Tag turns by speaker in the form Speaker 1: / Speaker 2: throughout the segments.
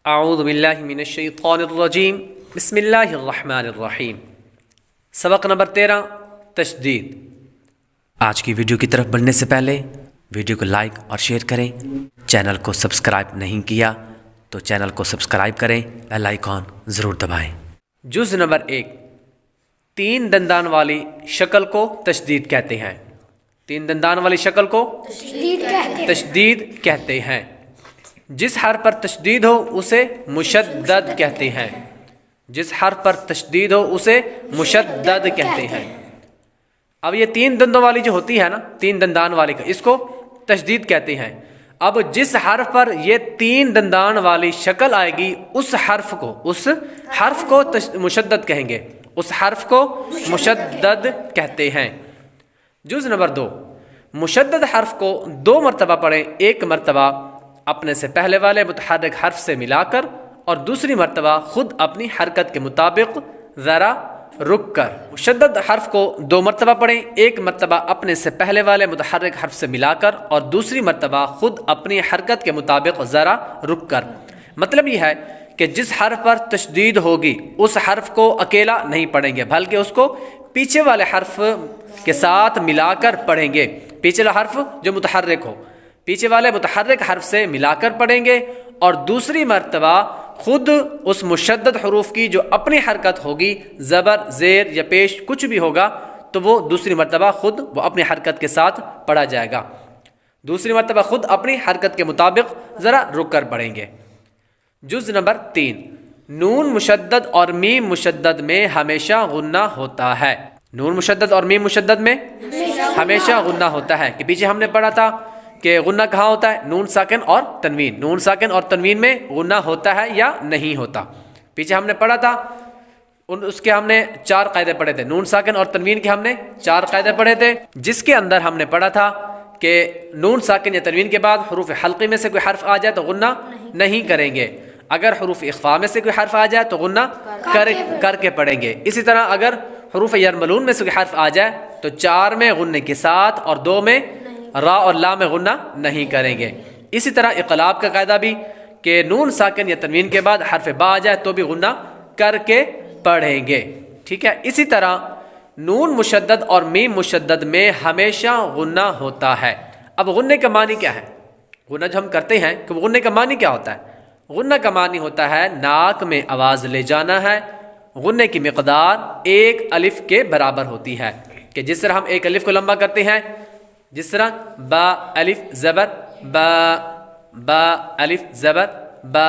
Speaker 1: اعوذ باللہ من الشیطان الرجیم بسم اللہ الرحمن الرحیم۔ سبق نمبر 13 تشدید۔ آج کی ویڈیو کی طرف بڑھنے سے پہلے ویڈیو کو لائک اور شیئر کریں۔ چینل کو سبسکرائب نہیں کیا تو چینل کو سبسکرائب کریں، بیل آئیکن ضرور دبائیں۔ جز نمبر 1، تین دندان والی شکل کو تشدید کہتے ہیں۔ تین دندان والی شکل کو تشدید کہتے ہیں۔ جس حرف پر تشدید ہو اسے مشدد کہتے ہیں۔ جس حرف پر تشدید ہو اسے مشدد کہتے ہیں۔ اب یہ تین دندوں والی جو ہوتی ہے نا، تین دندان والی کا، اس کو تشدید کہتے ہیں۔ اب جس حرف پر یہ تین دندان والی شکل آئے گی اس حرف کو مشدد کہیں گے، اس حرف کو مشدد کہتے ہیں۔ جز نمبر 2، مشدد حرف کو 2 مرتبہ پڑھیں، ایک مرتبہ اپنے سے پہلے والے متحرک حرف سے ملا کر اور دوسری مرتبہ خود اپنی حرکت کے مطابق ذرا رک کر۔ مشدد حرف کو 2 مرتبہ پڑھیں، ایک مرتبہ اپنے سے پہلے والے متحرک حرف سے ملا کر اور دوسری مرتبہ خود اپنی حرکت کے مطابق ذرا رک کر۔ مطلب یہ ہے کہ جس حرف پر تشدید ہوگی اس حرف کو اکیلا نہیں پڑھیں گے، بلکہ اس کو پیچھے والے حرف کے ساتھ ملا کر پڑھیں گے۔ پیچھے والا حرف جو متحرک ہو، پیچھے والے متحرک حرف سے ملا کر پڑھیں گے، اور دوسری مرتبہ خود اس مشدد حروف کی جو اپنی حرکت ہوگی، زبر، زیر یا پیش کچھ بھی ہوگا، تو وہ دوسری مرتبہ خود وہ اپنی حرکت کے ساتھ پڑھا جائے گا۔ دوسری مرتبہ خود اپنی حرکت کے مطابق ذرا رک کر پڑھیں گے۔ جز نمبر 3، نون مشدد اور میم مشدد میں ہمیشہ غنہ ہوتا ہے۔ نون مشدد اور میم مشدد میں ہمیشہ غنہ ہوتا ہے، کہ پیچھے ہم نے پڑھا تھا کہ غنہ کہاں ہوتا ہے؟ نون ساکن اور تنوین۔ نون ساکن اور تنوین میں غنہ ہوتا ہے یا نہیں ہوتا؟ پیچھے ہم نے پڑھا تھا، اس کے ہم نے 4 قاعدے پڑھے تھے۔ نون ساکن اور تنوین کے ہم نے 4 قاعدے پڑھے تھے، جس کے اندر ہم نے پڑھا تھا کہ نون ساکن یا تنوین کے بعد حروف حلقی میں سے کوئی حرف آ جائے تو غنہ نہیں کریں گے۔ اگر حروف اخفاء میں سے کوئی حرف آ جائے تو غنہ کر کے پڑھیں گے۔ اسی طرح اگر حروف یرملون میں سے کوئی حرف آ جائے تو 4 میں غنہ کے ساتھ اور 2 میں را اور لا میں غنہ نہیں کریں گے۔ اسی طرح اقلاب کا قاعدہ بھی کہ نون ساکن یا تنوین کے بعد حرف با آ جائے تو بھی غنہ کر کے پڑھیں گے، ٹھیک ہے۔ اسی طرح نون مشدد اور میم مشدد میں ہمیشہ غنہ ہوتا ہے۔ اب غنہ کا معنی کیا ہے؟ غنہ جو ہم کرتے ہیں کہ غنہ کا معنی کیا ہوتا ہے؟ غنہ کا معنی ہوتا ہے ناک میں آواز لے جانا ہے۔ غنہ کی مقدار 1 الف کے برابر ہوتی ہے، کہ جس طرح ہم 1 الف کو لمبا کرتے ہیں، جس طرح با الف زبر با، با الف زبر با،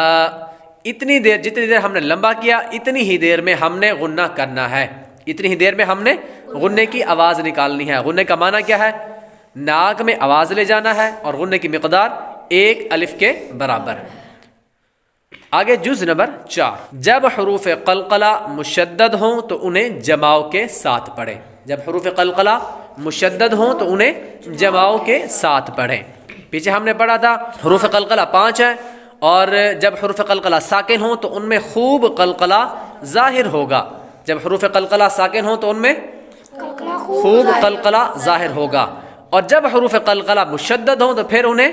Speaker 1: اتنی دیر جتنی دیر ہم نے لمبا کیا اتنی ہی دیر میں ہم نے غنہ کرنا ہے، اتنی ہی دیر میں ہم نے غنہ کی آواز نکالنی ہے۔ غنہ کا معنی کیا ہے؟ ناک میں آواز لے جانا ہے، اور غنہ کی مقدار 1 الف کے برابر ہے۔ آگے جز نمبر 4، جب حروف قلقلہ مشدد ہوں تو انہیں جماؤ کے ساتھ پڑھیں۔ جب حروف قلقلہ مشدد ہوں تو انہیں جماؤ کے ساتھ پڑھیں۔ پیچھے ہم نے پڑھا تھا حروف قلقلہ 5 ہیں، اور جب حروف قلقلہ ساکن ہوں تو ان میں خوب قلقلہ ظاہر ہوگا۔ جب حروف قلقلہ ساکن ہوں تو ان میں خوب قلقلہ ظاہر ہوگا، اور جب حروف قلقلہ مشدد ہوں تو پھر انہیں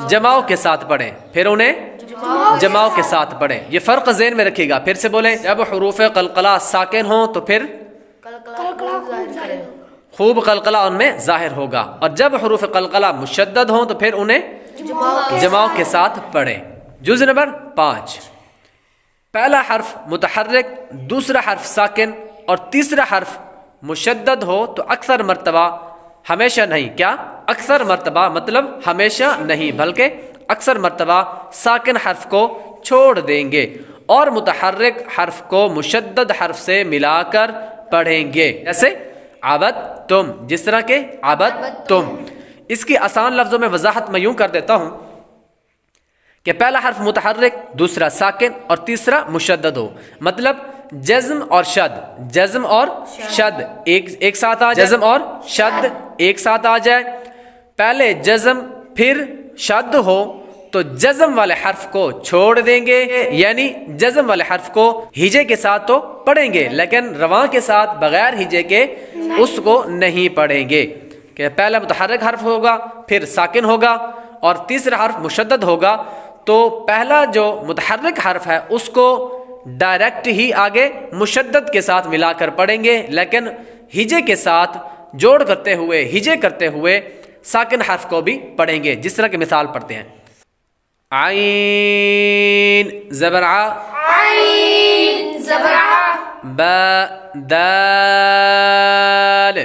Speaker 1: جماؤ کے ساتھ پڑھیں، پھر انہیں جماؤ کے ساتھ پڑھیں۔ یہ فرق ذہن میں رکھیے گا، پھر سے بولیں، جب حروف قلقلہ ساکن ہوں تو پھر خوب قلقلہ ان میں ظاہر ہوگا، اور جب حروف قلقلہ مشدد ہوں تو پھر انہیں جماؤ کے ساتھ پڑھیں۔ جز نمبر 5، پہلا حرف متحرک، دوسرا حرف ساکن اور تیسرا حرف مشدد ہو تو اکثر مرتبہ، ہمیشہ نہیں، کیا اکثر مرتبہ مطلب ہمیشہ نہیں بلکہ اکثر مرتبہ ساکن حرف کو چھوڑ دیں گے اور متحرک حرف کو مشدد حرف سے ملا کر پڑھیں گے، جیسے عبد تم، جس طرح کہ عبد تم۔ اس کی آسان لفظوں میں وضاحت میں یوں کر دیتا ہوں کہ پہلا حرف متحرک، دوسرا ساکن اور تیسرا مشدد ہو، مطلب جزم اور شد، جزم اور شد ایک ساتھ آ جائے، جزم اور شد ایک ساتھ آ جائے، پہلے جزم پھر شد ہو تو جزم والے حرف کو چھوڑ دیں گے، یعنی جزم والے حرف کو ہجے کے ساتھ تو پڑھیں گے لیکن رواں کے ساتھ بغیر ہجے کے اس کو نہیں پڑھیں گے، کہ پہلا متحرک حرف ہوگا، پھر ساکن ہوگا اور تیسرا حرف مشدد ہوگا، تو پہلا جو متحرک حرف ہے اس کو ڈائریکٹ ہی آگے مشدد کے ساتھ ملا کر پڑھیں گے، لیکن ہجے کے ساتھ جوڑ کرتے ہوئے، ہجے کرتے ہوئے ساکن حرف کو بھی پڑھیں گے، جس طرح کی مثال پڑھتے ہیں. عین زبر ع،
Speaker 2: عین زبر ع،
Speaker 1: با دال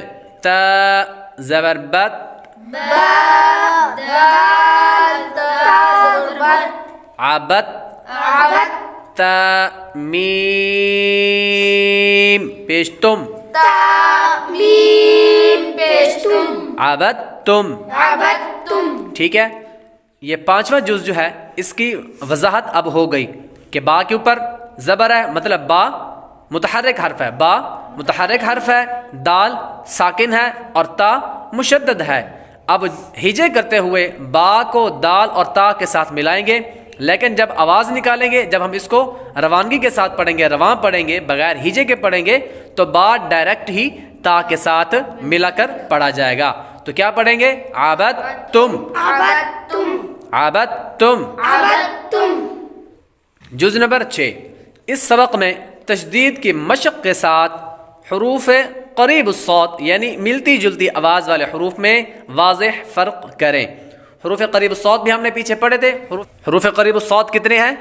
Speaker 1: تا زبر بت،
Speaker 2: با دال تا زبر بت،
Speaker 1: عبت
Speaker 2: عبت
Speaker 1: تا میم پیش تم،
Speaker 2: تا میم پیش تم،
Speaker 1: عبدتم.
Speaker 2: عبدتم.
Speaker 1: ٹھیک ہے، یہ پانچواں جز جو ہے اس کی وضاحت اب ہو گئی کہ با کے اوپر زبر ہے، مطلب با متحرک حرف ہے، با متحرک حرف ہے، دال ساکن ہے اور تا مشدد ہے. اب ہجے کرتے ہوئے با کو دال اور تا کے ساتھ ملائیں گے، لیکن جب آواز نکالیں گے، جب ہم اس کو روانگی کے ساتھ پڑھیں گے، رواں پڑھیں گے، بغیر ہجے کے پڑھیں گے، تو با ڈائریکٹ ہی تا کے ساتھ ملا کر پڑھا جائے گا. تو کیا پڑھیں گے؟ عبدتم،
Speaker 2: عبدتم،
Speaker 1: عبدتم.
Speaker 2: عبدتم.
Speaker 1: جز نمبر 6. اس سبق میں تشدید کی مشق کے ساتھ حروف قریب الصوت یعنی ملتی جلتی آواز والے حروف میں واضح فرق کریں. حروف قریب الصوت بھی ہم نے پیچھے پڑھے تھے. حروف قریب الصوت کتنے ہیں؟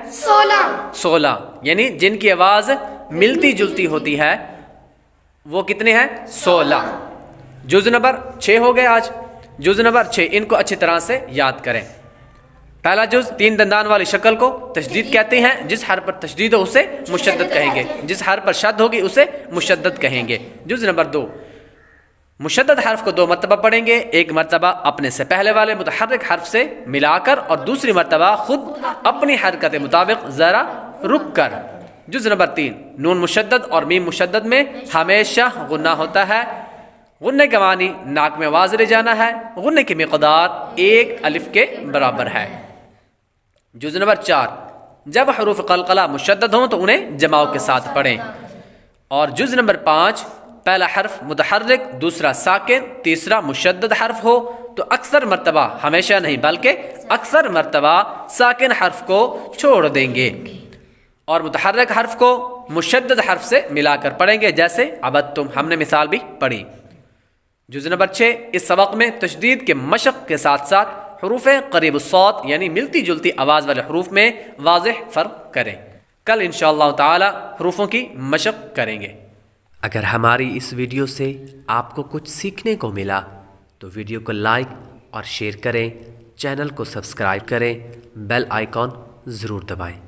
Speaker 1: 16. یعنی جن کی آواز ملتی جلتی ہوتی ہے وہ کتنے ہیں؟ 16. جز نمبر 6 ہو گئے آج. جز نمبر 6 ان کو اچھی طرح سے یاد کریں. پہلا جز 3 دندان والی شکل کو تشدید کہتے ہیں. جس حرف پر تشدید ہو اسے مشدد کہیں گے، جس حرف پر شد ہوگی اسے مشدد کہیں گے. جز نمبر 2 مشدد حرف کو 2 مرتبہ پڑھیں گے، ایک مرتبہ اپنے سے پہلے والے متحرک حرف سے ملا کر اور دوسری مرتبہ خود اپنی حرکت مطابق ذرا رک کر. جز نمبر 3 نون مشدد اور میم مشدد میں ہمیشہ غنہ ہوتا ہے. غنے کا معنی ناک میں آواز لے جانا ہے. غنے کی مقدار 1 الف کے برابر ہے. جز نمبر 4 جب حروف قلقلہ مشدد ہوں تو انہیں جماؤ کے ساتھ پڑھیں. اور جز نمبر 5 پہلا حرف متحرک، دوسرا ساکن، تیسرا مشدد حرف ہو تو اکثر مرتبہ، ہمیشہ نہیں بلکہ اکثر مرتبہ ساکن حرف کو چھوڑ دیں گے اور متحرک حرف کو مشدد حرف سے ملا کر پڑھیں گے، جیسے عبدتم ہم نے مثال بھی پڑھی. جز نمبر 6 اس سبق میں تشدید کے مشق کے ساتھ ساتھ حروف قریب الصوت یعنی ملتی جلتی آواز والے حروف میں واضح فرق کریں. کل انشاءاللہ تعالی حروفوں کی مشق کریں گے. اگر ہماری اس ویڈیو سے آپ کو کچھ سیکھنے کو ملا تو ویڈیو کو لائک اور شیئر کریں، چینل کو سبسکرائب کریں، بیل آئیکن ضرور دبائیں.